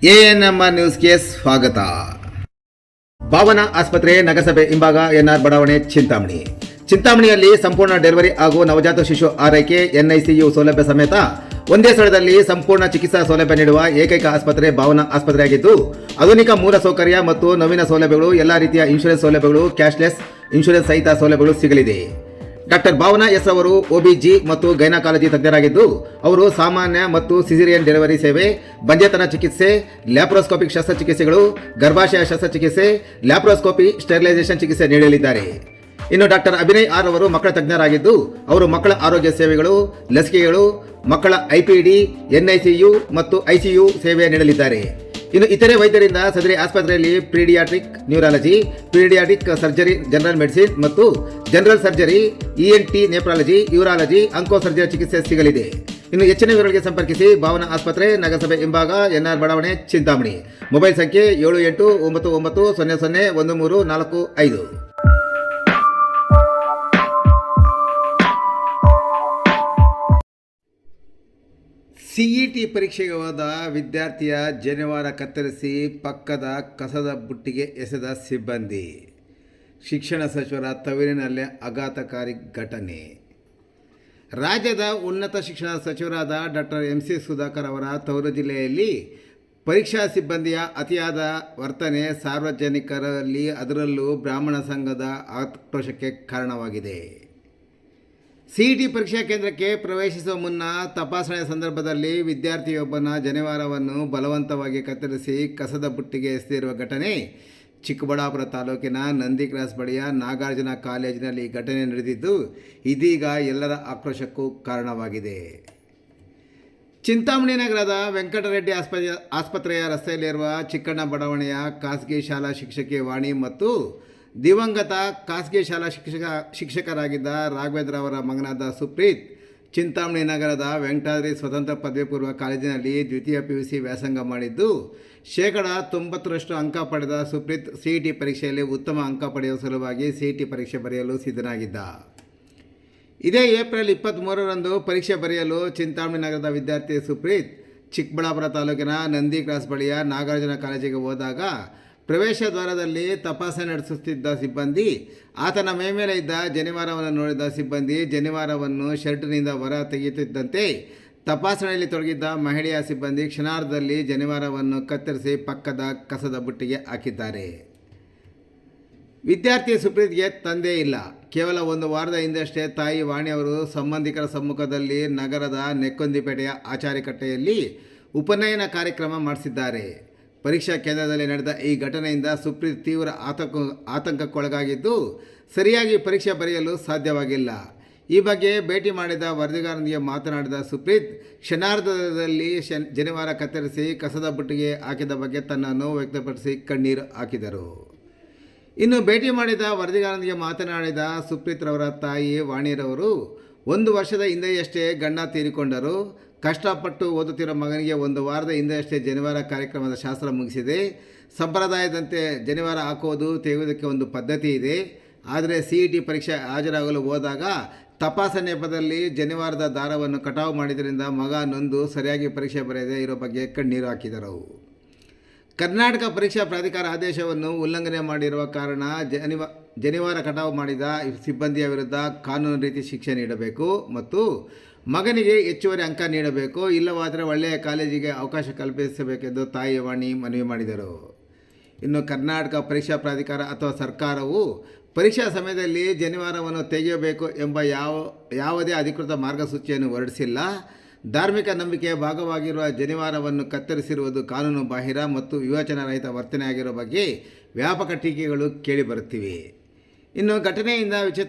ANMR ನ್ಯೂಸ್ಗೆ ಸ್ವಾಗತ. ಭಾವನಾ ಆಸ್ಪತ್ರೆ ನಗರಸಭೆ ಹಿಂಭಾಗ ಎನ್ಆರ್ ಬಡಾವಣೆ ಚಿಂತಾಮಣಿಯಲ್ಲಿ ಸಂಪೂರ್ಣ ಡೆಲಿವರಿ ಹಾಗೂ ನವಜಾತ ಶಿಶು ಆರೈಕೆ ಎನ್ಐಸಿಯು ಸೌಲಭ್ಯ ಸಮೇತ ಒಂದೇ ಸ್ಥಳದಲ್ಲಿ ಸಂಪೂರ್ಣ ಚಿಕಿತ್ಸಾ ಸೌಲಭ್ಯ ನೀಡುವ ಏಕೈಕ ಆಸ್ಪತ್ರೆ ಭಾವನಾ ಆಸ್ಪತ್ರೆಯಾಗಿದ್ದು, ಆಧುನಿಕ ಮೂಲ ಸೌಕರ್ಯ ಮತ್ತು ನವೀನ ಸೌಲಭ್ಯಗಳು, ಎಲ್ಲ ರೀತಿಯ ಇನ್ಶೂರೆನ್ಸ್ ಸೌಲಭ್ಯಗಳು, ಕ್ಯಾಶ್ಲೆಸ್ ಇನ್ಶೂರೆನ್ಸ್ ಸಹಿತ ಸೌಲಭ್ಯಗಳು ಸಿಗಲಿದೆ. ಡಾಕ್ಟರ್ ಭಾವನಾ ಎಸ್ ಅವರು ಒಬಿಜಿ ಮತ್ತು ಗೈನಕಾಲಜಿ ತಜ್ಞರಾಗಿದ್ದು, ಅವರು ಸಾಮಾನ್ಯ ಮತ್ತು ಸಿಸೇರಿಯನ್ ಡೆಲಿವರಿ ಸೇವೆ, ಬಂಜೆತನ ಚಿಕಿತ್ಸೆ, ಲ್ಯಾಪ್ರೋಸ್ಕೋಪಿಕ್ ಶಸ್ತ್ರಚಿಕಿತ್ಸೆಗಳು, ಗರ್ಭಾಶಯ ಶಸ್ತ್ರಚಿಕಿತ್ಸೆ, ಲ್ಯಾಪ್ರೋಸ್ಕೋಪಿ ಸ್ಟೆರಿಲೈಸೇಷನ್ ಚಿಕಿತ್ಸೆ ನೀಡಲಿದ್ದಾರೆ. ಇನ್ನು ಡಾಕ್ಟರ್ ಅಭಿನಯ್ ಆರ್ ಅವರು ಮಕ್ಕಳ ತಜ್ಞರಾಗಿದ್ದು, ಅವರು ಮಕ್ಕಳ ಆರೋಗ್ಯ ಸೇವೆಗಳು, ಲಸಿಕೆಗಳು, ಮಕ್ಕಳ ಐಪಿಡಿ, ಎನ್ಐಸಿಯು ಮತ್ತು ಐಸಿಯು ಸೇವೆ ನೀಡಲಿದ್ದಾರೆ. ಇನ್ನು ಇತರೆ ವೈದ್ಯರಿಂದ ಸದರಿ ಆಸ್ಪತ್ರೆಯಲ್ಲಿ paediatric neurology, paediatric surgery, general medicine ಮತ್ತು general surgery, ENT, nephrology, urology, onco surgery ಚಿಕಿತ್ಸೆ ಸಿಗಲಿದೆ. ಇನ್ನು ಹೆಚ್ಚಿನ ವಿವರಗಳಿಗೆ ಸಂಪರ್ಕಿಸಿ ಭಾವನಾ ಆಸ್ಪತ್ರೆ, ನಗರಸಭೆ ಹಿಂಭಾಗ, ಎನ್ಆರ್ ಬಡಾವಣೆ, ಚಿಂತಾಮಣಿ. ಮೊಬೈಲ್ ಸಂಖ್ಯೆ 7899001345. ಸಿಇಟಿ ಪರೀಕ್ಷೆಗೆ ಹೋದ ವಿದ್ಯಾರ್ಥಿಯ ಜನಿವಾರ ಕತ್ತರಿಸಿ ಪಕ್ಕದ ಕಸದ ಬುಟ್ಟಿಗೆ ಎಸೆದ ಸಿಬ್ಬಂದಿ. ಶಿಕ್ಷಣ ಸಚಿವರ ತವರಿನಲ್ಲೇ ಆಘಾತಕಾರಿ ಘಟನೆ. ರಾಜ್ಯದ ಉನ್ನತ ಶಿಕ್ಷಣ ಸಚಿವರಾದ ಡಾಕ್ಟರ್ ಎಂಸಿ ಸುಧಾಕರ್ ಅವರ ತವರು ಜಿಲ್ಲೆಯಲ್ಲಿ ಪರೀಕ್ಷಾ ಸಿಬ್ಬಂದಿಯ ಅತಿಯಾದ ವರ್ತನೆ ಸಾರ್ವಜನಿಕರಲ್ಲಿ, ಅದರಲ್ಲೂ ಬ್ರಾಹ್ಮಣ ಸಂಘದ ಆಕ್ರೋಶಕ್ಕೆ ಕಾರಣವಾಗಿದೆ. ಸಿಇಟಿ ಪರೀಕ್ಷಾ ಕೇಂದ್ರಕ್ಕೆ ಪ್ರವೇಶಿಸುವ ಮುನ್ನ ತಪಾಸಣೆ ಸಂದರ್ಭದಲ್ಲಿ ವಿದ್ಯಾರ್ಥಿಯೊಬ್ಬನ ಜನಿವಾರವನ್ನು ಬಲವಂತವಾಗಿ ಕತ್ತರಿಸಿ ಕಸದ ಬುಟ್ಟಿಗೆ ಎಸೆದಿರುವ ಘಟನೆ ಚಿಕ್ಕಬಳ್ಳಾಪುರ ತಾಲೂಕಿನ ನಂದಿ ಕ್ರಾಸ್ ಬಳಿಯ ನಾಗಾರ್ಜುನ ಕಾಲೇಜಿನಲ್ಲಿ ಘಟನೆ ನಡೆದಿದ್ದು, ಇದೀಗ ಎಲ್ಲರ ಆಕ್ರೋಶಕ್ಕೂ ಕಾರಣವಾಗಿದೆ. ಚಿಂತಾಮಣಿ ನಗರದ ವೆಂಕಟರೆಡ್ಡಿ ಆಸ್ಪತ್ರೆಯ ರಸ್ತೆಯಲ್ಲಿರುವ ಚಿಕ್ಕಣ್ಣ ಬಡಾವಣೆಯ ಖಾಸಗಿ ಶಾಲಾ ಶಿಕ್ಷಕಿ ವಾಣಿ ಮತ್ತು ದಿವಂಗತ ಖಾಸಗಿ ಶಾಲಾ ಶಿಕ್ಷಕರಾಗಿದ್ದ ರಾಘವೇಂದ್ರ ಅವರ ಮಗನಾದ ಸುಪ್ರೀತ್ ಚಿಂತಾಮಣಿ ನಗರದ ವೆಂಕಟಾದ್ರಿ ಸ್ವತಂತ್ರ ಪದವಿ ಪೂರ್ವ ಕಾಲೇಜಿನಲ್ಲಿ ದ್ವಿತೀಯ PUC ವ್ಯಾಸಂಗ ಮಾಡಿದ್ದು, 90% ಅಂಕ ಪಡೆದ ಸುಪ್ರೀತ್ ಸಿಇಟಿ ಪರೀಕ್ಷೆಯಲ್ಲಿ ಉತ್ತಮ ಅಂಕ ಪಡೆಯುವ ಸಲುವಾಗಿ ಸಿಇಟಿ ಪರೀಕ್ಷೆ ಬರೆಯಲು ಸಿದ್ಧನಾಗಿದ್ದ. ಇದೇ ಏಪ್ರಿಲ್ 23ರಂದು ಪರೀಕ್ಷೆ ಬರೆಯಲು ಚಿಂತಾಮಣಿ ನಗರದ ವಿದ್ಯಾರ್ಥಿ ಸುಪ್ರೀತ್ ಚಿಕ್ಕಬಳ್ಳಾಪುರ ತಾಲೂಕಿನ ನಂದಿ ಕ್ರಾಸ್ ಬಳಿಯ ನಾಗಾರ್ಜುನ ಕಾಲೇಜಿಗೆ ಹೋದಾಗ ಪ್ರವೇಶ ದ್ವಾರದಲ್ಲಿ ತಪಾಸಣೆ ನಡೆಸುತ್ತಿದ್ದ ಸಿಬ್ಬಂದಿ ಆತನ ಮೇಲೆ ಇದ್ದ ಜನಿವಾರವನ್ನು ನೋಡಿದ ಸಿಬ್ಬಂದಿ ಜನಿವಾರವನ್ನು ಶರ್ಟ್ನಿಂದ ಹೊರ ತೆಗೆಯುತ್ತಿದ್ದಂತೆ ತಪಾಸಣೆಯಲ್ಲಿ ತೊಡಗಿದ್ದ ಮಹಿಳೆಯ ಸಿಬ್ಬಂದಿ ಕ್ಷಣಾರ್ಧದಲ್ಲಿ ಜನಿವಾರವನ್ನು ಕತ್ತರಿಸಿ ಪಕ್ಕದ ಕಸದ ಬುಟ್ಟಿಗೆ ಹಾಕಿದ್ದಾರೆ. ವಿದ್ಯಾರ್ಥಿ ಸುಪ್ರೀತ್ಗೆ ತಂದೆ ಇಲ್ಲ. ಕೇವಲ 1 ವಾರದ ಹಿಂದಷ್ಟೇ ತಾಯಿ ವಾಣಿ ಅವರು ಸಂಬಂಧಿಕರ ಸಮ್ಮುಖದಲ್ಲಿ ನಗರದ ನೆಕ್ಕೊಂದಿಪೇಟೆಯ ಆಚಾರಿಕಟ್ಟೆಯಲ್ಲಿ ಉಪನಯನ ಕಾರ್ಯಕ್ರಮ ಮಾಡಿಸಿದ್ದಾರೆ. ಪರೀಕ್ಷಾ ಕೇಂದ್ರದಲ್ಲಿ ನಡೆದ ಈ ಘಟನೆಯಿಂದ ಸುಪ್ರೀತ್ ತೀವ್ರ ಆತಂಕಕ್ಕೊಳಗಾಗಿದ್ದು, ಸರಿಯಾಗಿ ಪರೀಕ್ಷೆ ಬರೆಯಲು ಸಾಧ್ಯವಾಗಿಲ್ಲ. ಈ ಬಗ್ಗೆ ಭೇಟಿ ಮಾಡಿದ ವರದಿಗಾರನಿಗೆ ಮಾತನಾಡಿದ ಸುಪ್ರೀತ್ ಕ್ಷಣಾರ್ಧದಲ್ಲಿ ಜನಿವಾರ ಕತ್ತರಿಸಿ ಕಸದ ಬುಟ್ಟಿಗೆ ಹಾಕಿದ ಬಗ್ಗೆ ತನ್ನ ನೋವು ವ್ಯಕ್ತಪಡಿಸಿ ಕಣ್ಣೀರು ಹಾಕಿದರು. ಇನ್ನು ಭೇಟಿ ಮಾಡಿದ ವರದಿಗಾರನಿಗೆ ಮಾತನಾಡಿದ ಸುಪ್ರೀತ್ ರವರ ತಾಯಿ ವಾಣಿರವರು 1 ವರ್ಷದ ಹಿಂದೆಯಷ್ಟೇ ಗಂಡ ತೀರಿಕೊಂಡರು. ಕಷ್ಟಪಟ್ಟು ಓದುತ್ತಿರೋ ಮಗನಿಗೆ 1 ವಾರದ ಹಿಂದೆಯಷ್ಟೇ ಜನಿವಾರ ಕಾರ್ಯಕ್ರಮದ ಶಾಸ್ತ್ರ ಮುಗಿಸಿದೆ. ಸಂಪ್ರದಾಯದಂತೆ ಜನಿವಾರ ಹಾಕೋದು ತೆಗೆಯುವುದಕ್ಕೆ ಒಂದು ಪದ್ಧತಿ ಇದೆ. ಆದರೆ ಸಿಇಟಿ ಪರೀಕ್ಷೆ ಹಾಜರಾಗಲು ಹೋದಾಗ ತಪಾಸಣೆ ನೆಪದಲ್ಲಿ ಜನಿವಾರದ ದಾರವನ್ನು ಕಟಾವು ಮಾಡಿದ್ದರಿಂದ ಮಗ ನೊಂದು ಸರಿಯಾಗಿ ಪರೀಕ್ಷೆ ಬರೆಯದೇ ಇರೋ ಬಗ್ಗೆ ಕಣ್ಣೀರು ಹಾಕಿದರು. ಕರ್ನಾಟಕ ಪರೀಕ್ಷಾ ಪ್ರಾಧಿಕಾರ ಆದೇಶವನ್ನು ಉಲ್ಲಂಘನೆ ಮಾಡಿರುವ ಕಾರಣ ಜನಿವಾರ ಕಟಾವು ಮಾಡಿದ ಸಿಬ್ಬಂದಿಯ ವಿರುದ್ಧ ಕಾನೂನು ರೀತಿ ಶಿಕ್ಷೆ ನೀಡಬೇಕು ಮತ್ತು ಮಗನಿಗೆ ಹೆಚ್ಚುವರಿ ಅಂಕ ನೀಡಬೇಕು, ಇಲ್ಲವಾದರೆ ಒಳ್ಳೆಯ ಕಾಲೇಜಿಗೆ ಅವಕಾಶ ಕಲ್ಪಿಸಬೇಕೆಂದು ತಾಯಿ ವಾಣಿ ಮನವಿ ಮಾಡಿದರು. ಇನ್ನು ಕರ್ನಾಟಕ ಪರೀಕ್ಷಾ ಪ್ರಾಧಿಕಾರ ಅಥವಾ ಸರ್ಕಾರವು ಪರೀಕ್ಷಾ ಸಮಯದಲ್ಲಿ ಜನಿವಾರವನ್ನು ತೆಗೆಯಬೇಕು ಎಂಬ ಯಾವುದೇ ಅಧಿಕೃತ ಮಾರ್ಗಸೂಚಿಯನ್ನು ಹೊರಡಿಸಿಲ್ಲ. ಧಾರ್ಮಿಕ ನಂಬಿಕೆಯ ಭಾಗವಾಗಿರುವ ಜನಿವಾರವನ್ನು ಕತ್ತರಿಸಿರುವುದು ಕಾನೂನು ಬಾಹಿರ ಮತ್ತು ವಿವೇಚನಾರಹಿತ ವರ್ತನೆಯಾಗಿರುವ ಬಗ್ಗೆ ವ್ಯಾಪಕ ಟೀಕೆಗಳು ಕೇಳಿಬರುತ್ತಿವೆ. ಇನ್ನು ಘಟನೆಯಿಂದ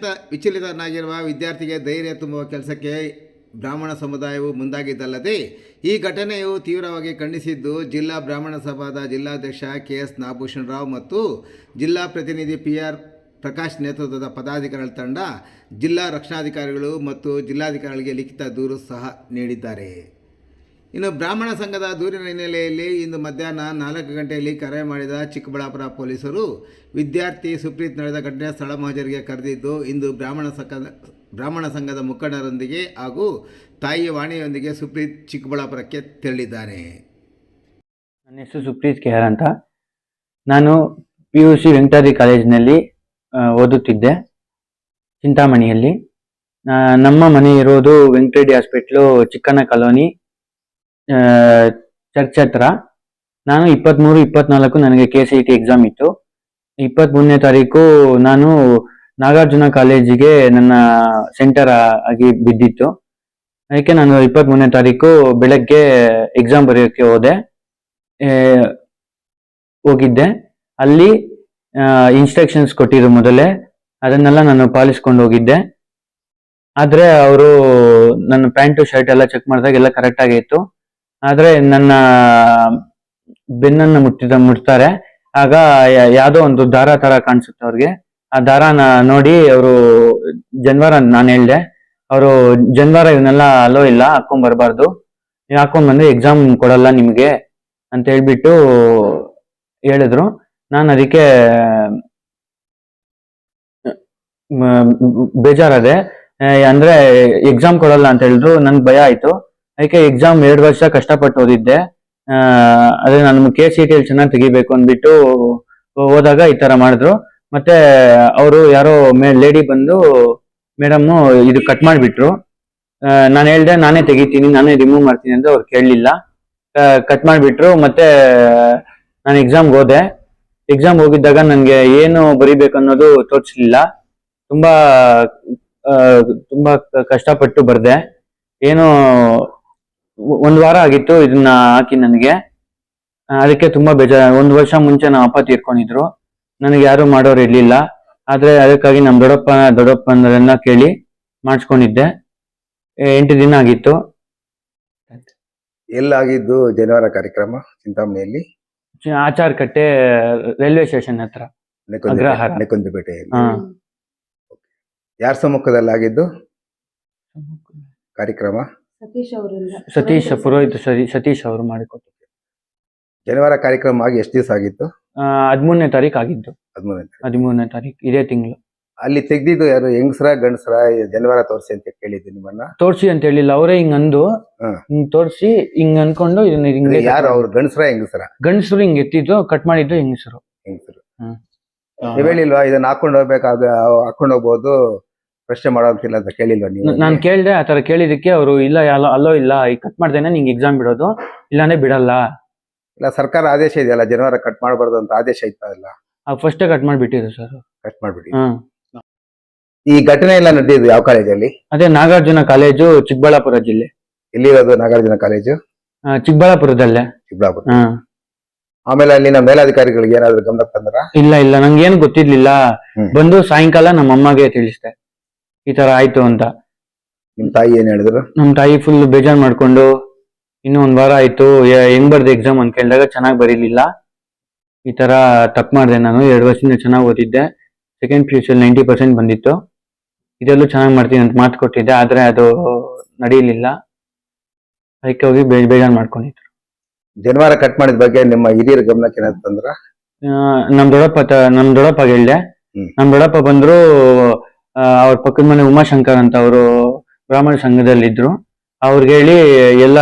ವಿಚಲಿತನಾಗಿರುವ ವಿದ್ಯಾರ್ಥಿಗೆ ಧೈರ್ಯ ತುಂಬುವ ಕೆಲಸಕ್ಕೆ ಬ್ರಾಹ್ಮಣ ಸಮುದಾಯವು ಮುಂದಾಗಿದ್ದಲ್ಲದೆ ಈ ಘಟನೆಯು ತೀವ್ರವಾಗಿ ಖಂಡಿಸಿದ್ದು, ಜಿಲ್ಲಾ ಬ್ರಾಹ್ಮಣ ಸಭಾದ ಜಿಲ್ಲಾಧ್ಯಕ್ಷ KS ನಾಗಭೂಷಣ್ ರಾವ್ ಮತ್ತು ಜಿಲ್ಲಾ ಪ್ರತಿನಿಧಿ PR ಪ್ರಕಾಶ್ ನೇತೃತ್ವದ ಪದಾಧಿಕಾರಿಗಳ ತಂಡ ಜಿಲ್ಲಾ ರಕ್ಷಣಾಧಿಕಾರಿಗಳು ಮತ್ತು ಜಿಲ್ಲಾಧಿಕಾರಿಗಳಿಗೆ ಲಿಖಿತ ದೂರು ಸಹ ನೀಡಿದ್ದಾರೆ. ಇನ್ನು ಬ್ರಾಹ್ಮಣ ಸಂಘದ ದೂರಿನ ಹಿನ್ನೆಲೆಯಲ್ಲಿ ಇಂದು ಮಧ್ಯಾಹ್ನ 4 ಗಂಟೆಯಲ್ಲಿ ಕರೆ ಮಾಡಿದ ಚಿಕ್ಕಬಳ್ಳಾಪುರ ಪೊಲೀಸರು ವಿದ್ಯಾರ್ಥಿ ಸುಪ್ರೀತ್ ನಡೆದ ಘಟನೆ ಸ್ಥಳ ಮಹಜರಿಗೆ ಕರೆದಿದ್ದು, ಇಂದು ಬ್ರಾಹ್ಮಣ ಸಂಘದ ಮುಖಂಡರೊಂದಿಗೆ ಹಾಗೂ ತಾಯಿ ವಾಣಿಯೊಂದಿಗೆ ಸುಪ್ರೀತ್ ಚಿಕ್ಕಬಳ್ಳಾಪುರಕ್ಕೆ ತೆರಳಿದ್ದಾನೆ. ನನ್ನ ಹೆಸರು ಸುಪ್ರೀತ್ ಕೆಆರ್ ಅಂತ. ನಾನು PUC ವೆಂಕಟಾದ್ರಿ ಕಾಲೇಜಿನಲ್ಲಿ ಓದುತ್ತಿದ್ದೆ, ಚಿಂತಾಮಣಿಯಲ್ಲಿ. ನಮ್ಮ ಮನೆ ಇರೋದು Venkatareddy hospital, Chikkanna colony, church ಹತ್ರ. ನಾನು 23, 24 ನನಗೆ KCET ಎಕ್ಸಾಮ್ ಇತ್ತು. 23ನೇ ತಾರೀಕು ನಾನು ನಾಗಾರ್ಜುನ ಕಾಲೇಜಿಗೆ ನನ್ನ ಸೆಂಟರ್ ಆಗಿ ಬಿದ್ದಿತ್ತು. ಅದಕ್ಕೆ ನಾನು 23ನೇ ತಾರೀಕು ಬೆಳಗ್ಗೆ ಎಕ್ಸಾಮ್ ಬರೆಯೋಕ್ಕೆ ಹೋಗಿದ್ದೆ. ಅಲ್ಲಿ ಇನ್ಸ್ಟ್ರಕ್ಷನ್ಸ್ ಕೊಟ್ಟಿದ್ರು ಮೊದಲೇ, ಅದನ್ನೆಲ್ಲ ನಾನು ಪಾಲಿಸ್ಕೊಂಡು ಹೋಗಿದ್ದೆ. ಆದ್ರೆ ಅವರು ನನ್ನ ಪ್ಯಾಂಟು ಶರ್ಟ್ ಎಲ್ಲ ಚೆಕ್ ಮಾಡಿದಾಗ ಎಲ್ಲ ಕರೆಕ್ಟ್ ಆಗೇ ಇತ್ತು. ಆದ್ರೆ ನನ್ನ ಬೆನ್ನನ್ನು ಮುಟ್ತಾರೆ. ಆಗ ಯಾವ್ದೋ ಒಂದು ದಾರ ತರ ಕಾಣಿಸುತ್ತೆ ಅವ್ರಿಗೆ. ಆ ದಾರನ ನೋಡಿ ಅವರು ಜನ್ವಾರ ನಾನು ಹೇಳ್ದೆ, ಅವರು ಜನ್ವಾರ ಇವನ್ನೆಲ್ಲ ಅಲೋ ಇಲ್ಲ, ಹಾಕೊಂಡ್ ಬರಬಾರ್ದು, ನೀವು ಹಾಕೊಂಡ್ ಬಂದ್ರೆ ಎಕ್ಸಾಮ್ ಕೊಡಲ್ಲ ನಿಮ್ಗೆ ಅಂತ ಹೇಳ್ಬಿಟ್ಟು ಹೇಳಿದ್ರು. ನಾನು ಅದಕ್ಕೆ ಬೇಜಾರದೆ. ಅಂದ್ರೆ ಎಕ್ಸಾಮ್ ಕೊಡಲ್ಲ ಅಂತ ಹೇಳಿದ್ರು, ನನ್ಗೆ ಭಯ ಆಯ್ತು. ಅದಕ್ಕೆ ಎಕ್ಸಾಮ್ 2 ವರ್ಷ ಕಷ್ಟಪಟ್ಟು ಓದಿದ್ದೆ. ಅದೇ ನಾನು KCET ಚೆನ್ನಾಗಿ ತೆಗಿಬೇಕು ಅಂದ್ಬಿಟ್ಟು ಹೋದಾಗ ಈ ತರ ಮಾಡಿದ್ರು. ಮತ್ತೆ ಅವರು ಯಾರೋ ಲೇಡಿ ಬಂದು, ಮೇಡಮ್ ಇದು ಕಟ್ ಮಾಡಿಬಿಟ್ರು. ನಾನು ಹೇಳ್ದೆ ನಾನೇ ತೆಗಿತೀನಿ, ನಾನೇ ರಿಮೂವ್ ಮಾಡ್ತೀನಿ ಅಂತ. ಅವ್ರು ಕೇಳಲಿಲ್ಲ, ಕಟ್ ಮಾಡಿಬಿಟ್ರು. ಮತ್ತೆ ನಾನು ಎಕ್ಸಾಮ್ಗೆ ಹೋದೆ. ಎಕ್ಸಾಮ್ ಹೋಗಿದ್ದಾಗ ನನಗೆ ಏನು ಬರಿಬೇಕು ಅನ್ನೋದು ತೋರಿಸ್ಲಿಲ್ಲ. ತುಂಬಾ ಕಷ್ಟಪಟ್ಟು ಬರ್ದೆ. ಏನು 1 ವಾರ ಆಗಿತ್ತು ಇದನ್ನ ಹಾಕಿ ನನಗೆ. ಅದಕ್ಕೆ ತುಂಬಾ ಬೇಜಾರು. 1 ವರ್ಷ ಮುಂಚೆ ನಮ್ಮ ಅಪ್ಪ ತೀರ್ಕೊಂಡಿದ್ರು, ನನಗೆ ಯಾರು ಮಾಡೋರು ಇರ್ಲಿಲ್ಲ. ಆದ್ರೆ ಅದಕ್ಕಾಗಿ ನಮ್ಮ ದೊಡ್ಡಪ್ಪನವರನ್ನ ಕೇಳಿ ಮಾಡಿಸ್ಕೊಂಡಿದ್ದೆ. 8 ದಿನ ಆಗಿತ್ತು. ಎಲ್ಲಾಗಿದ್ದು ಜನಿವಾರ ಕಾರ್ಯಕ್ರಮ? ಚಿಂತಾಮಣಿಯಲ್ಲಿ, ಆಚಾರ್ ಕಟ್ಟೆ ರೈಲ್ವೆ ಸ್ಟೇಷನ್ ಹತ್ರ, ಅಗ್ರಹಾರ, ನೆಕ್ಕುಂದಿಪೇಟೆಯಲ್ಲಿ. ಯಾರ ಸಮ್ಮುಖದಲ್ಲಿ ಆಗಿದ್ದು ಕಾರ್ಯಕ್ರಮ? ಸತೀಶ್ ಪುರೋಹಿತ ಸತೀಶ್ ಅವರು ಮಾಡಿಕೊಟ್ಟು. ಜನಿವಾರ ಕಾರ್ಯಕ್ರಮ ಆಗಿ ಎಷ್ಟು ದಿವಸ ಆಗಿತ್ತು? 13ನೇ ತಾರೀಕು ಆಗಿದ್ದು. 13ನೇ ತಾರೀಕು ಇದೇ ತಿಂಗಳು. ಅಲ್ಲಿ ತೆಗ್ದಿದ್ದು ಯಾರು, ಹೆಂಗಸರ ಗಂಡಸರ? ಜನಿವಾರ ತೋರಿಸಿ ಅಂತ ಕೇಳಿದ್ದು ನಿಮ್ಮನ್ನ. ತೋರ್ಸಿ ಅಂತ ಹೇಳಿಲ್ಲ, ಅವರೇ ಹಿಂಗ್ ಅಂದು, ಹಿಂಗ್ ತೋರ್ಸಿ ಹಿಂಗ್ ಅನ್ಕೊಂಡು ಇದನ್ನ ಯಾರು ಅವ್ರು, ಗಂಡಸರ ಹೆಂಗಸರ? ಗಂಡಸರು ಹಿಂಗ್ ಎತ್ತಿದ್ದು, ಕಟ್ ಮಾಡಿದ್ದು ಹೆಂಗಸರು. ನೀವ್ ಹೇಳಿಲ್ವಾ ಇದನ್ನ ಹಾಕೊಂಡು ಹಾಕೊಂಡು ಹೋಗ್ಬೋದು, ಪ್ರಶ್ನೆ ಮಾಡೋಂತಿಲ್ಲ ಅಂತ ಕೇಳಿಲ್ವಾ ನೀವು? ನಾನ್ ಕೇಳ್ದೆ, ಆತರ ಕೇಳಿದಕ್ಕೆ ಅವರು ಇಲ್ಲ ಅಲ್ಲೋ ಇಲ್ಲ, ಈಗ ಕಟ್ ಮಾಡ್ದೇನೆ ನಿಂಗೆ ಎಕ್ಸಾಮ್ ಬಿಡೋದು, ಇಲ್ಲಾಂದ್ರೆ ಬಿಡಲ್ಲ. ಇಲ್ಲ, ಸರ್ಕಾರ ಆದೇಶ ಇದೆಯಲ್ಲ ಜನಿವಾರ ಕಟ್ ಮಾಡಬಾರ್ದು ಅಂತ ಆದೇಶ ಇತ್ತ ಇಲ್ಲ? ಫಸ್ಟ್ ಕಟ್ ಮಾಡ್ಬಿಟ್ಟಿದ್ರು ಸರ್, ಕಟ್ ಮಾಡ್ಬಿಡಿ. ಈ ಘಟನೆ ಎಲ್ಲ ನಡೆದಿದ್ದು ಯಾವ ಕಾಲೇಜಲ್ಲಿ? ಅದೇ ನಾಗಾರ್ಜುನ ಕಾಲೇಜು, ಚಿಕ್ಕಬಳ್ಳಾಪುರ ಜಿಲ್ಲೆ. ಎಲ್ಲಿರೋದು ನಾಗಾರ್ಜುನ ಕಾಲೇಜು? ಚಿಕ್ಕಬಳ್ಳಾಪುರದಲ್ಲೇ. ಚಿಕ್ಕಬಳ್ಳಾಪುರ. ಆಮೇಲೆ ಅಲ್ಲಿನ ಮೇಲಾಧಿಕಾರಿಗಳಿಗೆ ಏನಾದ್ರು ಗಮನ ತಂದ್ರ? ಇಲ್ಲ ನಂಗೇನು ಗೊತ್ತಿರ್ಲಿಲ್ಲ. ಬಂದು ಸಾಯಂಕಾಲ ನಮ್ಮ ಅಮ್ಮಗೆ ತಿಳಿಸ್ದೆ ಈ ತರ ಆಯ್ತು ಅಂತ. ನಿಮ್ ತಾಯಿ ಏನ್ ಹೇಳಿದ್ರು? ನಮ್ ತಾಯಿ ಫುಲ್ ಬೇಜಾರ್ ಮಾಡ್ಕೊಂಡು, ಇನ್ನು 1 ವಾರ ಆಯ್ತು, ಹೆಂಗ್ ಬರ್ದೆ ಎಕ್ಸಾಮ್ ಅಂತ ಕೇಳಿದಾಗ ಚೆನ್ನಾಗಿ ಬರೀಲಿಲ್ಲ, ಈ ತರ ತಪ್ಪು ಮಾಡಿದೆ ನಾನು. 2 ವರ್ಷದಿಂದ ಚೆನ್ನಾಗಿ ಓದಿದ್ದೆ, ಸೆಕೆಂಡ್ PUC 90% ಬಂದಿತ್ತು, ಇದೆಲ್ಲೂ ಚೆನ್ನಾಗಿ ಮಾಡ್ತೀನಿ ಅಂತ ಮಾತು ಕೊಟ್ಟಿದ್ದೆ. ಆದ್ರೆ ಅದು ನಡೆಯಲಿಲ್ಲ, ಅದಕ್ಕೆ ಹೋಗಿ ಬೇಜಾರ್ ಮಾಡ್ಕೊಂಡಿದ್ರು. ಜನಿವಾರ ಕಟ್ ಮಾಡಿದ ಬಗ್ಗೆ ನಿಮ್ಮ ಹಿರಿಯರ ಗಮನಕ್ಕೆ ಏನಾದ್ರು ತಂದ್ರ? ನಮ್ ದೊಡ್ಡಪ್ಪ ಹೇಳ್ದೆ. ನಮ್ ದೊಡ್ಡಪ್ಪ ಬಂದ್ರು, ಅವ್ರ ಪಕ್ಕದ ಮನೆ ಉಮಾಶಂಕರ್ ಅಂತ, ಅವರು ಬ್ರಾಹ್ಮಣ ಸಂಘದಲ್ಲಿ ಇದ್ರು. ಅವ್ರಿಗೆ ಹೇಳಿ, ಎಲ್ಲ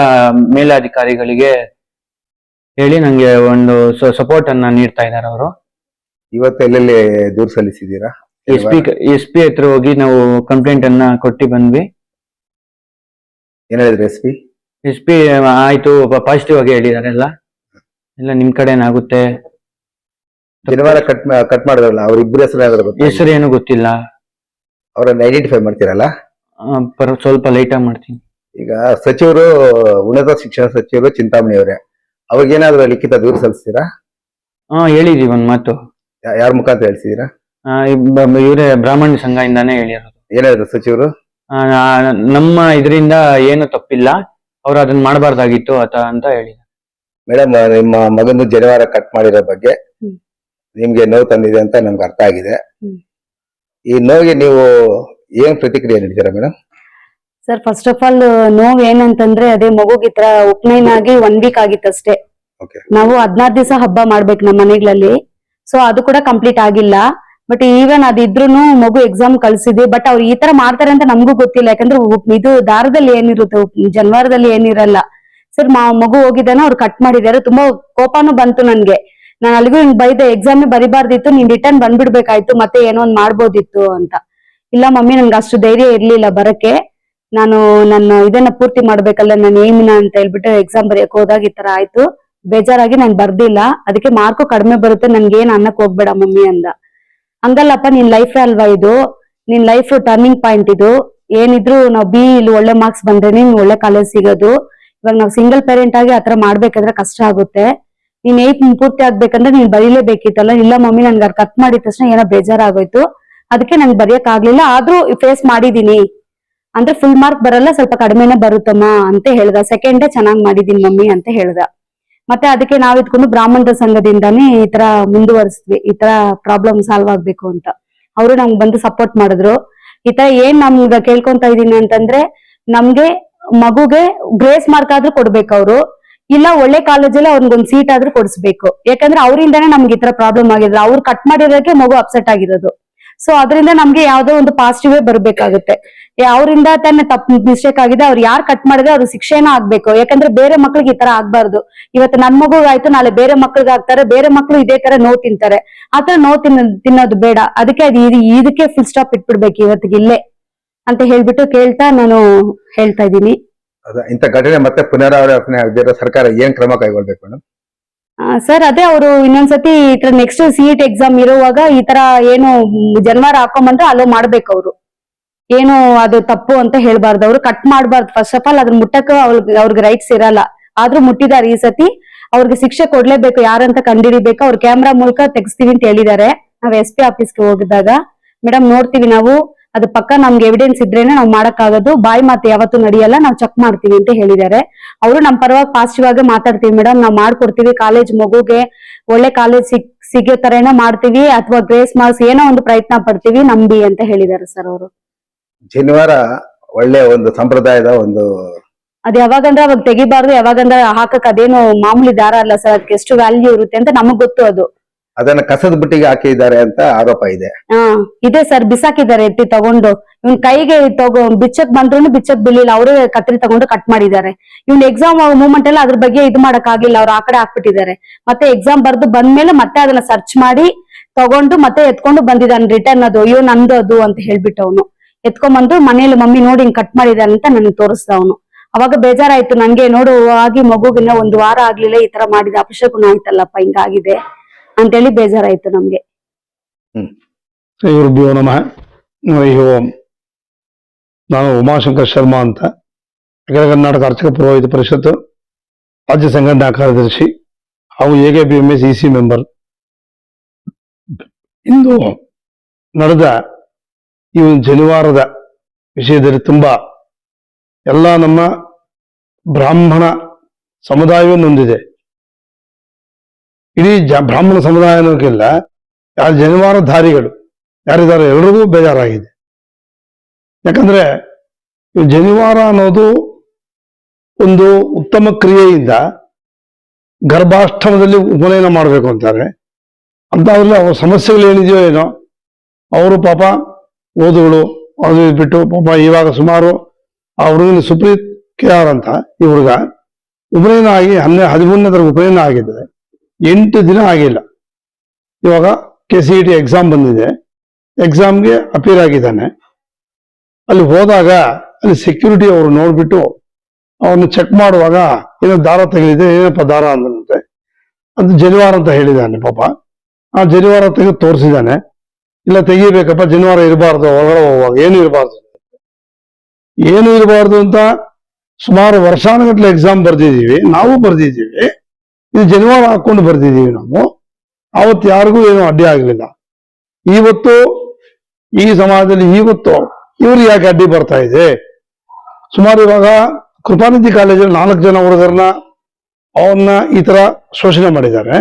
ಮೇಲಾಧಿಕಾರಿಗಳಿಗೆ ಹೇಳಿ ನಂಗೆ ಒಂದು ಸಪೋರ್ಟ್ ಅನ್ನ ನೀಡ್ತಾ ಇದ್ದಾರೆ ಅವರು. ಇವತ್ತು ಎಲ್ಲೆಲ್ಲಿ ದೂರು ಸಲ್ಲಿಸಿದೀರಾ? SP ಹತ್ರ ಹೋಗಿ ನಾವು ಕಂಪ್ಲೇಂಟ್ ಅನ್ನ ಕೊಟ್ಟಿ ಬಂದ್ವಿ. ಏನ್ ಹೇಳಿದ್ರು SP? ಆಯ್ತು, ಪಾಸಿಟಿವ್ ಆಗಿ ಹೇಳಿದಾರೆ. ಎಲ್ಲ ನಿಮ್ ಕಡೆ ಏನಾಗುತ್ತೆ. ಜನಿವಾರ ಕಟ್ ಮಾಡಿದ್ರಲ್ಲ, ಅವ್ರ ಇಬ್ಬರ ಹೆಸರು ಏನು ಗೊತ್ತಿಲ್ಲ. ಅವ್ರನ್ನ ಐಡೆಂಟಿಫೈ ಮಾಡ್ತೀರಲ್ಲ? ಸ್ವಲ್ಪ ಲೈಟ್ ಆಗಿ ಮಾಡ್ತೀನಿ. ಈಗ ಸಚಿವರು, ಉನ್ನತ ಶಿಕ್ಷಣ ಸಚಿವರು ಚಿಂತಾಮಣಿ ಅವರೇ, ಅವ್ರಿಗೇನಾದ್ರು ಲಿಖಿತ ದೂರು ಸಲ್ಲಿಸ್ತೀರಾ? ಹೇಳಿದೀವಿ ಒಂದ್ ಮಾತು. ಯಾರ ಮುಖಾಂತರ ಹೇಳ್ಸಿದೀರಾ? ಇವರೇ ಬ್ರಾಹ್ಮಣ ಸಂಘದಿಂದಾನೇ ಹೇಳಿರೋದು. ಏನ್ ಹೇಳಿದ್ರು ಸಚಿವರು? ನಮ್ಮ ಇದರಿಂದ ಏನು ತಪ್ಪಿಲ್ಲ, ಅವ್ರು ಅದನ್ನ ಮಾಡಬಾರ್ದಾಗಿತ್ತು ಅಂತ ಹೇಳಿದ್ರು. ಮೇಡಮ್, ನಿಮ್ಮ ಮಗನ ಜನಿವಾರ ಕಟ್ ಮಾಡಿರೋ ಬಗ್ಗೆ ನಿಮ್ಗೆ ನೋವು ತಂದಿದೆ ಅಂತ ನಮ್ಗೆ ಅರ್ಥ ಆಗಿದೆ. ಈ ನೋವಿಗೆ ನೀವು ಏನ್ ಪ್ರತಿಕ್ರಿಯೆ ನೀಡ್ತೀರಾ madam? Sir, first of all ನೋವು ಏನಂತಂದ್ರೆ, ಅದೇ ಮಗುಗೆ ಉಪನಯನ ಆಗಿ 1 ವೀಕ್ ಆಗಿತ್ತಷ್ಟೇ. ನಾವು 16 ದಿವಸ ಹಬ್ಬ ಮಾಡ್ಬೇಕು ನಮ್ಮ ಮನೆಗಳಲ್ಲಿ. ಸೊ ಅದು ಕೂಡ ಕಂಪ್ಲೀಟ್ ಆಗಿಲ್ಲ. ಬಟ್ ಈವನ್ ಅದಿದ್ರುನು ಮಗು ಎಕ್ಸಾಮ್ ಕಳ್ಸಿದ್ವಿ. ಬಟ್ ಅವ್ರು ಈ ತರ ಮಾಡ್ತಾರೆ ಅಂತ ನಮಗೂ ಗೊತ್ತಿಲ್ಲ. ಯಾಕಂದ್ರೆ ಇದು ದಾರದಲ್ಲಿ ಏನಿರುತ್ತೆ, ಜನ್ವಾರದಲ್ಲಿ ಏನಿರಲ್ಲ. ಸರ್ ಮಗು ಹೋಗಿದ್ದಾನೆ, ಅವ್ರು ಕಟ್ ಮಾಡಿದ್ದಾರೆ. ತುಂಬಾ ಕೋಪನೂ ಬಂತು ನನ್ಗೆ. ನಾನು ಅಲ್ಲಿಗೂ ಹಿಂಗ್ ಬೈದೆ, ಎಕ್ಸಾಮೇ ಬರಿಬಾರ್ದಿತ್ತು, ನೀನ್ ರಿಟರ್ನ್ ಬಂದ್ಬಿಡ್ಬೇಕಾಯ್ತು, ಮತ್ತೆ ಏನೋ ಒಂದ್ ಮಾಡ್ಬೋದಿತ್ತು ಅಂತ. ಇಲ್ಲ ಮಮ್ಮಿ, ನನ್ಗೆ ಅಷ್ಟು ಧೈರ್ಯ ಇರ್ಲಿಲ್ಲ ಬರಕ್ಕೆ, ನಾನು ನನ್ನ ಇದನ್ನ ಪೂರ್ತಿ ಮಾಡ್ಬೇಕಲ್ಲ, ನನ್ನ ಏಮಿನ ಅಂತ ಹೇಳ್ಬಿಟ್ಟು ಎಕ್ಸಾಮ್ ಬರೆಯಕ್ ಹೋದಾಗ ಈ ತರ ಆಯ್ತು. ಬೇಜಾರಾಗಿ ನಾನು ಬರ್ದಿಲ್ಲ, ಅದಕ್ಕೆ ಮಾರ್ಕು ಕಡಿಮೆ ಬರುತ್ತೆ, ನನ್ಗೆ ಏನ್ ಅನ್ನಕ್ ಹೋಗ್ಬೇಡ ಮಮ್ಮಿ ಅಂದ. ಹಂಗಲ್ಲಪ್ಪ, ನಿನ್ ಲೈಫ್ ಅಲ್ವಾ ಇದು, ನಿನ್ ಲೈಫ್ ಟರ್ನಿಂಗ್ ಪಾಯಿಂಟ್ ಇದು. ಏನಿದ್ರು ನಾವು ಇಲ್ಲಿ ಒಳ್ಳೆ ಮಾರ್ಕ್ಸ್ ಬಂದ್ರೆ ನೀನ್ ಒಳ್ಳೆ ಕಾಲೇಜ್ ಸಿಗೋದು. ಇವಾಗ ನಾವು ಸಿಂಗಲ್ ಪೇರೆಂಟ್ ಆಗಿ ಆತರ ಮಾಡ್ಬೇಕಾದ್ರೆ ಕಷ್ಟ ಆಗುತ್ತೆ. ನೀನ್ 8 ಪೂರ್ತಿ ಆಗ್ಬೇಕಂದ್ರೆ ನೀನ್ ಬರೀಲೇಬೇಕಿತ್ತಲ್ಲ. ಇಲ್ಲ ಮಮ್ಮಿ, ನನ್ಗೆ ಅದು ಕಟ್ ಮಾಡಿದ ತಕ್ಷಣ ಏನೋ ಬೇಜಾರಾಗೋಯ್ತು, ಅದಕ್ಕೆ ನಂಗೆ ಬರೆಯಕ್ ಆಗ್ಲಿಲ್ಲ, ಆದ್ರೂ ಫೇಸ್ ಮಾಡಿದೀನಿ ಅಂದ್ರೆ ಫುಲ್ ಮಾರ್ಕ್ ಬರಲ್ಲ, ಸ್ವಲ್ಪ ಕಡಿಮೆನೆ ಬರುತ್ತಮ್ಮ ಅಂತ ಹೇಳ್ದ. ಸೆಕೆಂಡ್ ಡೇ ಚೆನ್ನಾಗ್ ಮಾಡಿದೀನಿ ಮಮ್ಮಿ ಅಂತ ಹೇಳ್ದ. ಮತ್ತೆ ಅದಕ್ಕೆ ನಾವ್ ಇದ್ಕೊಂಡು ಬ್ರಾಹ್ಮಣರ ಸಂಘದಿಂದಾನೇ ಈ ತರ ಮುಂದುವರಿಸಿದ್ವಿ, ಈ ತರ ಪ್ರಾಬ್ಲಮ್ ಸಾಲ್ವ್ ಆಗ್ಬೇಕು ಅಂತ. ಅವರು ನಮ್ಗೆ ಬಂದು ಸಪೋರ್ಟ್ ಮಾಡಿದ್ರು. ಈ ತರ ಏನ್ ನಮ್ಗ ಕೇಳ್ಕೊಂತ ಇದೀನಿ ಅಂತಂದ್ರೆ, ನಮ್ಗೆ ಮಗುಗೆ ಗ್ರೇಸ್ ಮಾರ್ಕ್ ಆದ್ರೂ ಕೊಡ್ಬೇಕು ಅವರು, ಇಲ್ಲ ಒಳ್ಳೆ ಕಾಲೇಜಲ್ಲಿ ಅವ್ರಿಗೊಂದ್ ಸೀಟ್ ಆದ್ರೂ ಕೊಡಿಸ್ಬೇಕು. ಯಾಕಂದ್ರೆ ಅವರಿಂದಾನೇ ನಮ್ಗೆ ಈ ತರ ಪ್ರಾಬ್ಲಮ್ ಆಗಿದ್ರೆ, ಅವ್ರು ಕಟ್ ಮಾಡಿರೋದಕ್ಕೆ ಮಗು ಅಪ್ಸೆಟ್ ಆಗಿರೋದು. ಸೊ ಅದರಿಂದ ನಮ್ಗೆ ಯಾವ್ದೋ ಒಂದು ಪಾಸಿಟಿವ್ ಬರ್ಬೇಕಾಗುತ್ತೆ. ಅವರಿಂದ ತಾನೇ ತಪ್ಪು ಮಿಸ್ಟೇಕ್ ಆಗಿದೆ, ಅವ್ರು ಯಾರು ಕಟ್ ಮಾಡಿದ್ರೆ ಅವ್ರಿಗೆ ಶಿಕ್ಷೆನ ಆಗ್ಬೇಕು. ಯಾಕಂದ್ರೆ ಬೇರೆ ಮಕ್ಳಿಗೆ ಈ ತರ ಆಗ್ಬಾರ್ದು. ಇವತ್ತು ನನ್ ಮಗು ಆಯ್ತು, ನಾಳೆ ಬೇರೆ ಮಕ್ಳಿಗೆ ಆಗ್ತಾರೆ, ಬೇರೆ ಮಕ್ಳು ಇದೇ ತರ ನೋವು ತಿಂತಾರೆ. ಆತರ ನೋವು ತಿನ್ನೋದು ಬೇಡ. ಅದಕ್ಕೆ ಇದಕ್ಕೆ ಫುಲ್ ಸ್ಟಾಪ್ ಇಟ್ಬಿಡ್ಬೇಕು ಇವತ್ತಿಗೆ ಇಲ್ಲೇ ಅಂತ ಹೇಳ್ಬಿಟ್ಟು ಕೇಳ್ತಾ ನಾನು ಹೇಳ್ತಾ ಇದ್ದೀನಿ. ಇಂಥ ಘಟನೆ ಮತ್ತೆ ಪುನರಾವರ್ತನೆ ಆಗದಿರೋ ಸರ್ಕಾರ ಏನ್ ಕ್ರಮ ಕೈಗೊಳ್ಬೇಕು ಮೇಡಮ್? ಸರ್ ಅದೇ ಅವರು ಇನ್ನೊಂದ್ಸತಿ ಈ ತರ ನೆಕ್ಸ್ಟ್ CET ಎಕ್ಸಾಮ್ ಇರುವಾಗ ಈ ತರ ಏನು ಜನವಾರ ಹಾಕೊಂಬಂದ್ರೆ ಅಲೋ ಮಾಡ್ಬೇಕು. ಅವರು ಏನು ಅದು ತಪ್ಪು ಅಂತ ಹೇಳ್ಬಾರ್ದು, ಅವ್ರು ಕಟ್ ಮಾಡ್ಬಾರ್ದು. ಫಸ್ಟ್ ಆಫ್ ಆಲ್ ಅದನ್ನ ಮುಟ್ಟಕ್ಕೆ ಅವ್ರಿಗೆ ರೈಟ್ಸ್ ಇರಲ್ಲ, ಆದ್ರೂ ಮುಟ್ಟಿದ್ದಾರೆ. ಈ ಸತಿ ಅವ್ರಿಗೆ ಶಿಕ್ಷೆ ಕೊಡ್ಲೇಬೇಕು, ಯಾರಂತ ಕಂಡಿಡಿಬೇಕು. ಅವ್ರ ಕ್ಯಾಮ್ರಾ ಮೂಲಕ ತೆಗಿಸ್ತೀವಿ ಅಂತ ಹೇಳಿದ್ದಾರೆ. ನಾವ್ SP ಆಫೀಸ್ಗೆ ಹೋಗಿದಾಗ, ಮೇಡಮ್ ನೋಡ್ತೀವಿ ನಾವು, ಅದು ಪಕ್ಕ ನಮ್ಗೆ ಎವಿಡೆನ್ಸ್ ಇದ್ರೇನೆ ನಾವ್ ಮಾಡಕ್ಕಾಗೋದು, ಬಾಯಿ ಮಾತು ಯಾವತ್ತೂ ನಡೆಯಲ್ಲ, ನಾವ್ ಚೆಕ್ ಮಾಡ್ತೀವಿ ಅಂತ ಹೇಳಿದ್ದಾರೆ. ಅವರು ನಮ್ ಪರವಾಗಿ ಪಾಸಿಟಿವ್ ಆಗಿ ಮಾತಾಡ್ತೀವಿ ಮೇಡಮ್, ನಾವ್ ಮಾಡ್ಕೊಡ್ತೀವಿ, ಕಾಲೇಜ್ ಮಗುಗೆ ಒಳ್ಳೆ ಕಾಲೇಜ್ ಸಿಗೋ ತರನ ಮಾಡ್ತೀವಿ, ಅಥವಾ ಗ್ರೇಸ್ ಮಾರ್ಕ್ಸ್ ಏನೋ ಒಂದು ಪ್ರಯತ್ನ ಪಡ್ತೀವಿ, ನಂಬಿ ಅಂತ ಹೇಳಿದ್ದಾರೆ ಸರ್ ಅವರು. ಶನಿವಾರ ಒಳ್ಳೆ ಒಂದು ಸಂಪ್ರದಾಯದ ಒಂದು ಅದ್ ಯಾವಾಗಂದ್ರೆ ಅವಾಗ ತೆಗಿಬಾರ್ದು, ಯಾವಾಗಂದ್ರೆ ಹಾಕಕ್ ಅದೇನು ಮಾಮೂಲಿ ದಾರ ಅಲ್ಲ ಸರ್, ಅದಕ್ಕೆ ಎಷ್ಟು ವ್ಯಾಲ್ಯೂ ಇರುತ್ತೆ ಅಂತ ನಮಗ್ ಗೊತ್ತು. ಅದು ಅದನ್ನ ಕಸದ ಬುಟ್ಟಿಗೆ ಹಾಕಿದ್ದಾರೆ ಅಂತ ಆರೋಪ ಇದೆ. ಇದೆ ಸರ್, ಬಿಸಾಕಿದ್ದಾರೆ ಎತ್ತಿ ತಗೊಂಡು. ಇವ್ನ್ ಕೈಗೆ ಬಿಚ್ಚಕ್ ಬಂದ್ರು ಬಿಚ್ಚಕ್ ಬೀಳಿಲ್ಲ, ಅವರೇ ಕತ್ರಿ ತಗೊಂಡು ಕಟ್ ಮಾಡಿದ್ದಾರೆ. ಇವ್ನ ಎಕ್ಸಾಮ್ ಮೂಮೆಂಟ್ ಎಲ್ಲ ಅದ್ರ ಬಗ್ಗೆ ಇದು ಮಾಡಕ್ ಆಗಿಲ್ಲ, ಅವ್ರು ಆ ಕಡೆ ಹಾಕ್ಬಿಟ್ಟಿದ್ದಾರೆ. ಮತ್ತೆ ಎಕ್ಸಾಮ್ ಬರ್ದು ಬಂದ್ಮೇಲೆ ಮತ್ತೆ ಅದನ್ನ ಸರ್ಚ್ ಮಾಡಿ ತಗೊಂಡು ಮತ್ತೆ ಎತ್ಕೊಂಡು ಬಂದಿದ್ದಾನೆ ರಿಟರ್ನ್. ಅದು ಅಯ್ಯೋ ನಂದು ಅದು ಅಂತ ಹೇಳ್ಬಿಟ್ಟು ಅವನು ಎತ್ಕೊಂಡ್ಬಂದು ಮನೇಲಿ ಮಮ್ಮಿ ನೋಡಿ ಹಿಂಗ್ ಕಟ್ ಮಾಡಿದಾನೆ ಅಂತ ನನಗೆ ತೋರಿಸ್ದ ಅವನು. ಅವಾಗ ಬೇಜಾರಾಯ್ತು ನನ್ಗೆ, ನೋಡು ಆಗಿ ಮಗುಗಿನ್ನ 1 ವಾರ ಆಗ್ಲಿಲ್ಲ, ಈ ತರ ಮಾಡಿದ ಅಪಶಕುನ ಆಯ್ತಲ್ಲಪ್ಪ, ಹಿಂಗಾಗಿದೆ ಅಂತೇಳಿ ಬೇಜಾರಾಯ್ತು ನಮ್ಗೆ. ಶ್ರೀ ಗುರುಭ್ಯೋ ನಮಃ. ಓಂ. ನಾನು ಉಮಾಶಂಕರ್ ಶರ್ಮಾ ಅಂತ, ಅಖಿಲ ಕರ್ನಾಟಕ ಅರ್ಚಕ ಪುರೋಹಿತ ಪರಿಷತ್ತು ರಾಜ್ಯ ಸಂಘಟನಾ ಕಾರ್ಯದರ್ಶಿ ಹಾಗೂ AKBMS EC ಮೆಂಬರ್. ಇಂದು ನಡೆದ ಈ ಒಂದು ಶನಿವಾರದ ವಿಷಯದಲ್ಲಿ ತುಂಬಾ ಎಲ್ಲ ನಮ್ಮ ಬ್ರಾಹ್ಮಣ ಸಮುದಾಯವನ್ನು ಹೊಂದಿದೆ. ಇಡೀ ಬ್ರಾಹ್ಮಣ ಸಮುದಾಯ ಅನ್ನೋಕ್ಕಿಲ್ಲ, ಯಾರು ಜನಿವಾರ ಧಾರಿಗಳು ಯಾರಿದ್ದಾರೆ ಎಲ್ರಿಗೂ ಬೇಜಾರಾಗಿದೆ. ಯಾಕಂದ್ರೆ ಜನಿವಾರ ಅನ್ನೋದು ಒಂದು ಉತ್ತಮ ಕ್ರಿಯೆಯಿಂದ ಗರ್ಭಾಷ್ಟಮದಲ್ಲಿ ಉಪನಯನ ಮಾಡಬೇಕು ಅಂತಾರೆ. ಅಂತವ್ರಲ್ಲಿ ಅವ್ರ ಸಮಸ್ಯೆಗಳು ಏನಿದೆಯೋ ಏನೋ, ಅವರು ಪಾಪ ಓದುಗಳು ಅದು ಬಿಟ್ಟು ಪಾಪ ಇವಾಗ ಸುಮಾರು ಆ ಹುಡುಗನ ಸುಪ್ರೀತ್ KR ಅಂತ ಈ ಹುಡುಗ ಉಪನಯನ ಆಗಿ 13ನೇ ತರಗತಿ ಉಪನಯನ ಆಗಿದ್ದಾರೆ, 8 ದಿನ ಆಗಿಲ್ಲ. ಇವಾಗ CET ಎಕ್ಸಾಮ್ ಬಂದಿದೆ, ಎಕ್ಸಾಮ್ಗೆ ಅಪೀರ್ ಆಗಿದ್ದಾನೆ. ಅಲ್ಲಿ ಹೋದಾಗ ಅಲ್ಲಿ ಸೆಕ್ಯೂರಿಟಿ ಅವರು ನೋಡ್ಬಿಟ್ಟು ಅವನ್ನ ಚೆಕ್ ಮಾಡುವಾಗ ಏನೋ ದಾರ ತೆಗೆದಿದೆ, ಏನಪ್ಪ ದಾರ ಅಂದಂತೆ. ಅದು ಜನಿವಾರ ಅಂತ ಹೇಳಿದ್ದಾನೆ ಪಾಪ. ಆ ಜನಿವಾರ ತೆಗೆದು ತೋರಿಸಿದ್ದಾನೆ. ಇಲ್ಲ ತೆಗಿಬೇಕಪ್ಪ, ಜನಿವಾರ ಇರಬಾರ್ದು, ಒಳಗಡೆ ಹೋಗುವಾಗ ಏನು ಇರಬಾರ್ದು ಅಂತ ಸುಮಾರು ವರ್ಷಾನುಗಟ್ಲೆ ಎಕ್ಸಾಮ್ ಬರ್ದಿದ್ದೀವಿ, ನಾವು ಬರ್ದಿದ್ದೀವಿ. ಇದು ಜನಿವಾರ ಹಾಕೊಂಡು ಬರ್ದಿದ್ದೀವಿ ನಾವು. ಅವತ್ತು ಯಾರಿಗೂ ಏನು ಅಡ್ಡಿ ಆಗ್ಲಿಲ್ಲ. ಇವತ್ತು ಈ ಸಮಾಜದಲ್ಲಿ ಇವತ್ತು ಇವ್ರು ಯಾಕೆ ಅಡ್ಡಿ ಬರ್ತಾ ಇದೆ? ಸುಮಾರು ಇವಾಗ ಕೃಪಾನಿಧಿ ಕಾಲೇಜಲ್ಲಿ 4 ಜನ ಹುಡುಗರನ್ನ ಅವನ್ನ ಈ ತರ ಶೋಷಣೆ ಮಾಡಿದ್ದಾರೆ.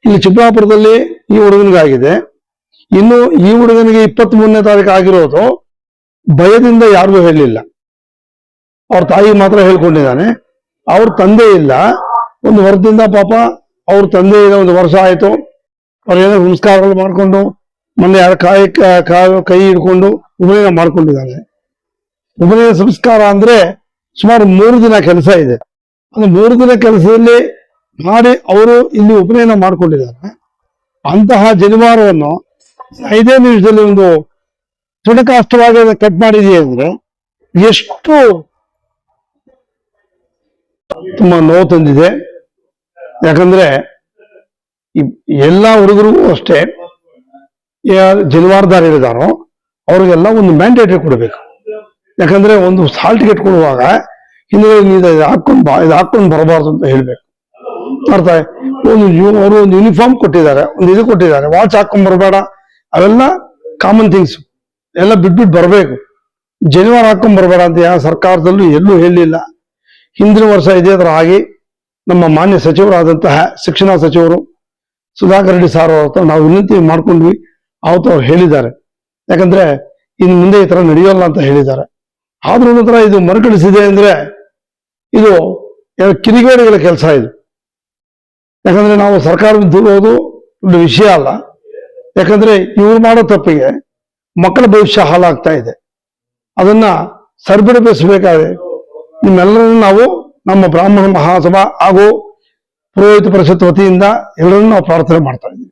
ಇಲ್ಲಿ ಚಿಕ್ಕಬಳ್ಳಾಪುರದಲ್ಲಿ ಈ ಹುಡುಗನಿಗಾಗಿದೆ. ಇನ್ನು ಈ ಹುಡುಗನಿಗೆ 23ನೇ ತಾರೀಕು ಆಗಿರೋದು ಭಯದಿಂದ ಯಾರಿಗೂ ಹೇಳಲಿಲ್ಲ. ಅವ್ರ ತಾಯಿ ಮಾತ್ರ ಹೇಳ್ಕೊಂಡಿದ್ದಾನೆ. ಅವ್ರ ತಂದೆ ಇಲ್ಲ, 1 ವರ್ಷದಿಂದ ಪಾಪ ಅವ್ರ ತಂದೆ ಇಲ್ಲ, 1 ವರ್ಷ ಆಯ್ತು. ಅವ್ರೇನೋ ಸಂಸ್ಕಾರಗಳು ಮಾಡ್ಕೊಂಡು ಮೊನ್ನೆ ಯಾರ ಕೈ ಹಿಡ್ಕೊಂಡು ಉಪನಯನ ಮಾಡ್ಕೊಂಡಿದ್ದಾನೆ. ಉಪನಯನ ಸಂಸ್ಕಾರ ಅಂದ್ರೆ ಸುಮಾರು 3 ದಿನ ಕೆಲಸ ಇದೆ. ಅದು 3 ದಿನ ಕೆಲಸದಲ್ಲಿ ಮಾಡಿ ಅವರು ಇಲ್ಲಿ ಉಪನಯನ ಮಾಡ್ಕೊಂಡಿದ್ದಾರೆ. ಅಂತಹ ಜನಿವಾರವನ್ನು 5 ನಿಮಿಷದಲ್ಲಿ ಒಂದು ತುಣಕಾಷ್ಟವಾಗಿ ಕಟ್ ಮಾಡಿದೆಯೇ ಅಂದ್ರೆ ಎಷ್ಟು ತುಂಬಾ ನೋವು ತಂದಿದೆ. ಯಾಕಂದ್ರೆ ಎಲ್ಲಾ ಹುಡುಗರಿಗೂ ಅಷ್ಟೇ, ಜನಿವಾರದಾರರಿದ್ದಾರೋ ಅವ್ರಿಗೆಲ್ಲ ಒಂದು ಮ್ಯಾಂಡೇಟರಿ ಕೊಡಬೇಕು. ಯಾಕಂದ್ರೆ ಒಂದು ಸಾಲ್ ಟಿಕೆಟ್ ಕೊಡುವಾಗ ಹಿಂದೆ ಇದು ಹಾಕೊಂಡು ಬರಬಾರ್ದು ಅಂತ ಹೇಳ್ಬೇಕು. ಅರ್ಥ ಅವರು ಒಂದು ಯೂನಿಫಾರ್ಮ್ ಕೊಟ್ಟಿದ್ದಾರೆ, ಒಂದು ಇದು ಕೊಟ್ಟಿದ್ದಾರೆ, ವಾಚ್ ಹಾಕೊಂಡ್ ಬರಬೇಡ, ಅವೆಲ್ಲ ಕಾಮನ್ ಥಿಂಗ್ಸ್ ಎಲ್ಲ ಬಿಟ್ಬಿಟ್ಟು ಬರಬೇಕು. ಜನಿವಾರ ಹಾಕೊಂಡ್ ಬರಬೇಡ ಅಂತ ಯಾವ ಸರ್ಕಾರದಲ್ಲೂ ಎಲ್ಲೂ ಹೇಳಿಲ್ಲ. ಹಿಂದಿನ ವರ್ಷ ಇದೇ ತರ ಆಗಿ ನಮ್ಮ ಮಾನ್ಯ ಸಚಿವರಾದಂತಹ ಶಿಕ್ಷಣ ಸಚಿವರು ಸುಧಾಕರ್ ರೆಡ್ಡಿ ಸಾರ್ ಅವ್ರ ಹತ್ರ ನಾವು ವಿನಂತಿ ಮಾಡ್ಕೊಂಡ್ವಿ. ಅವತ್ತು ಅವ್ರು ಹೇಳಿದ್ದಾರೆ, ಯಾಕಂದ್ರೆ ಇನ್ನು ಮುಂದೆ ಈ ತರ ನಡೆಯೋಲ್ಲ ಅಂತ ಹೇಳಿದ್ದಾರೆ. ಆದ್ರೂ ನಂತರ ಇದು ಮರುಕಳಿಸಿದೆ ಅಂದ್ರೆ ಇದು ಕಿರಿಗೇಡಿಗಳ ಕೆಲಸ ಇದು. ಯಾಕಂದ್ರೆ ನಾವು ಸರ್ಕಾರದಿಂದ ದೂರೋದು ಒಂದು ವಿಷಯ ಅಲ್ಲ. ಯಾಕಂದ್ರೆ ಇವ್ರು ಮಾಡೋ ತಪ್ಪಿಗೆ ಮಕ್ಕಳ ಭವಿಷ್ಯ ಹಾಳಾಗ್ತಾ ಇದೆ. ಅದನ್ನ ಸರಿಪಡಿಸಬೇಕಾದ್ರೆ ನಿಮ್ಮೆಲ್ಲರನ್ನು ನಾವು ನಮ್ಮ ಬ್ರಾಹ್ಮಣ ಮಹಾಸಭಾ ಹಾಗೂ ಪುರೋಹಿತ ಪರಿಷತ್ ವತಿಯಿಂದ ಎಲ್ಲರನ್ನು ನಾವು ಪ್ರಾರ್ಥನೆ ಮಾಡ್ತಾ ಇದ್ದೀವಿ.